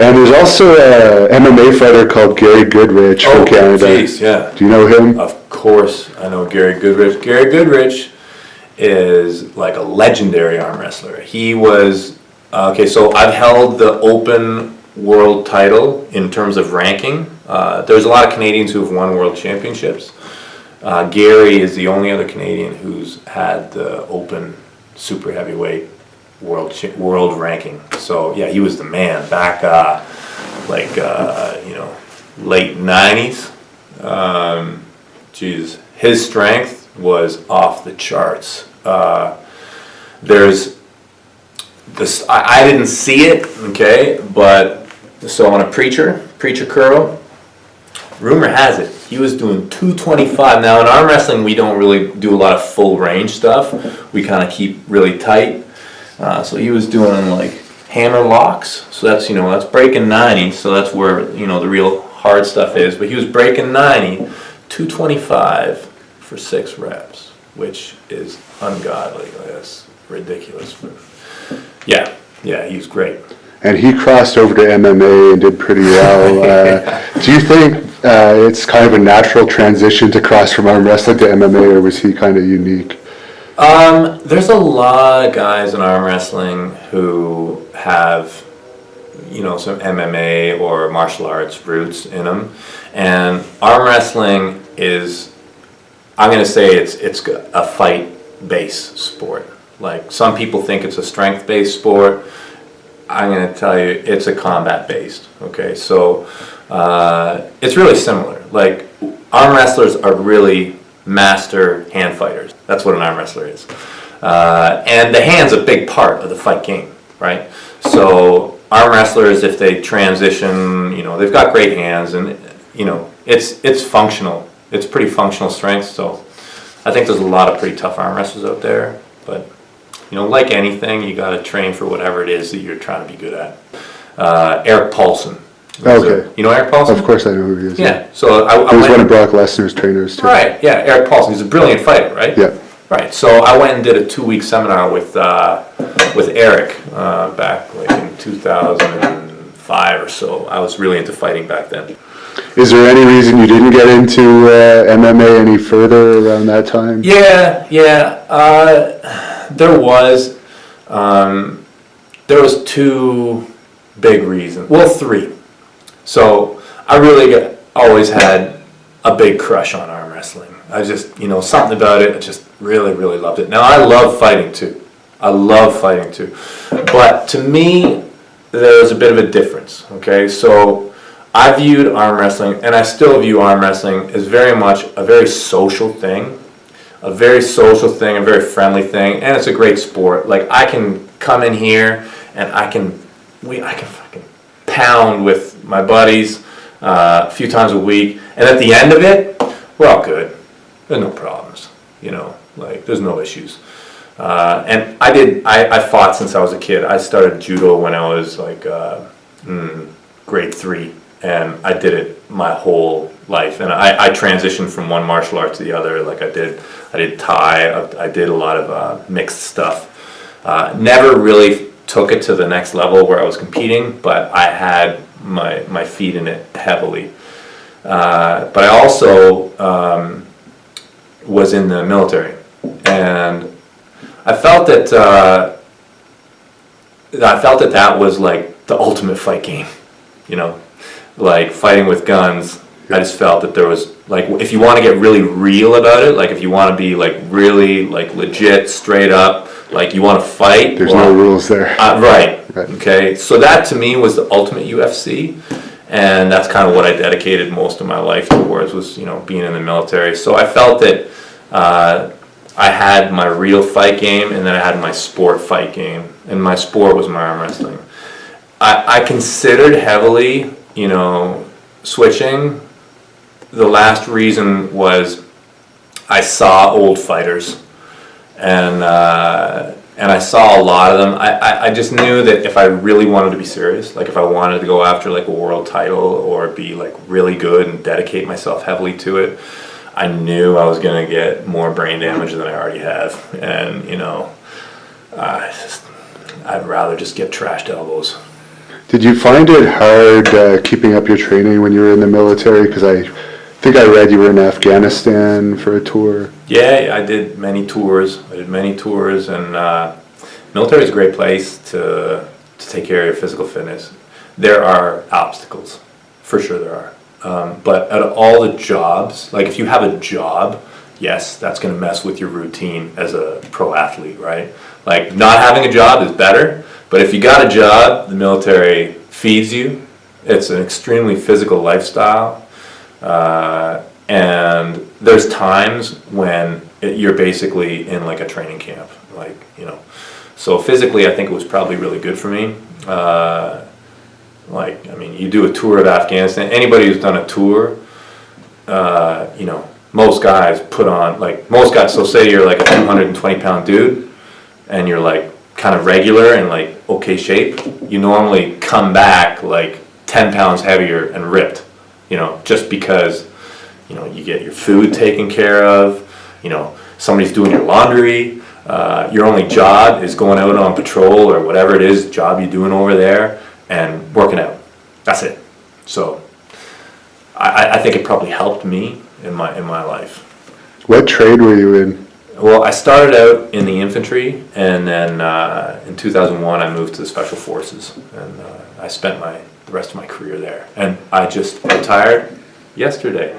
And there's also a MMA fighter called Gary Goodridge from Canada. Geez, yeah. Do you know him? Of course, I know Gary Goodridge. Gary Goodridge is like a legendary arm wrestler. He was, so I've held the open world title in terms of ranking. There's a lot of Canadians who have won world championships. Gary is the only other Canadian who's had the open super heavyweight world ranking. So yeah, he was the man back late 90s. His strength was off the charts. There's this, I didn't see it, okay, but so on a preacher curl, rumor has it he was doing 225. Now in arm wrestling we don't really do a lot of full range stuff. We kind of keep really tight. So he was doing like hammer locks. So that's that's breaking 90. So that's where the real hard stuff is. But he was breaking 90, 225 for 6 reps, which is ungodly. That's ridiculous. But yeah, he was great. And he crossed over to MMA and did pretty well. Do you think it's kind of a natural transition to cross from arm wrestling to MMA, or was he kind of unique? There's a lot of guys in arm wrestling who have, some MMA or martial arts roots in them, and arm wrestling is, I'm going to say it's a fight-based sport. Like some people think it's a strength-based sport. I'm going to tell you it's a combat-based. Okay, so it's really similar. Like arm wrestlers are really master hand fighters. That's what an arm wrestler is. And the hand's a big part of the fight game, right? So arm wrestlers, if they transition, they've got great hands, and it's functional. It's pretty functional strength. So I think there's a lot of pretty tough arm wrestlers out there, but like anything, you got to train for whatever it is that you're trying to be good at. Eric Paulson. Okay. You know Eric Paulson? Of course I know who he is. Yeah. So I he was went, one of Brock Lesnar's trainers too. Right. Yeah. Eric Paulson. He's a brilliant fighter, right? Yeah. Right. So I went and did a 2-week seminar with Eric back like in 2005 or so. I was really into fighting back then. Is there any reason you didn't get into MMA any further around that time? Yeah. There was 2 big reasons. Well, 3. So I really always had a big crush on arm wrestling. I just, something about it, I just really, really loved it. Now, I love fighting too. But to me, there's a bit of a difference, okay? So I viewed arm wrestling, and I still view arm wrestling as very much a very social thing. A very friendly thing, and it's a great sport. Like I can come in here and I can fucking pound with my buddies a few times a week, and at the end of it, we're all good. There's no problems, like there's no issues. And I fought since I was a kid. I started judo when I was like grade 3, and I did it my whole life. And I transitioned from one martial art to the other. Like I did Thai. I did a lot of mixed stuff. Never really took it to the next level where I was competing, but I had my feet in it heavily. But I also was in the military, and I felt that that was like the ultimate fight game, like fighting with guns. I just felt that there was, like, if you want to get really real about it, like if you want to be like really like legit, straight up, like you want to fight. There's no rules there. Right. Okay. So that to me was the ultimate UFC, and that's kind of what I dedicated most of my life towards, was being in the military. So I felt that I had my real fight game, and then I had my sport fight game, and my sport was my arm wrestling. I considered heavily, switching. The last reason was I saw old fighters, and I saw a lot of them. I just knew that if I really wanted to be serious, like if I wanted to go after like a world title or be like really good and dedicate myself heavily to it, I knew I was going to get more brain damage than I already have. And, I'd rather just get trashed elbows. Did you find it hard keeping up your training when you were in the military? Because I think I read you were in Afghanistan for a tour. Yeah, I did many tours. And military is a great place to take care of your physical fitness. There are obstacles, for sure there are. But out of all the jobs, like if you have a job, yes, that's going to mess with your routine as a pro athlete, right? Like not having a job is better, but if you got a job, the military feeds you. It's an extremely physical lifestyle. And there's times when you're basically in like a training camp, like, you know. So physically, I think it was probably really good for me. Like, I mean, you do a tour of Afghanistan. Anybody who's done a tour, you know, most guys put on, like, most guys, so say you're like a 220-pound dude, and you're like kind of regular and like okay shape, you normally come back like 10 pounds heavier and ripped, you know, just because, you know, you get your food taken care of, you know, somebody's doing your laundry, your only job is going out on patrol or whatever it is job you're doing over there and working out. That's it. So I think it probably helped me in my life. What trade were you in? Well, I started out in the infantry, and then in 2001 I moved to the Special Forces, and I spent the rest of my career there. And I just retired yesterday.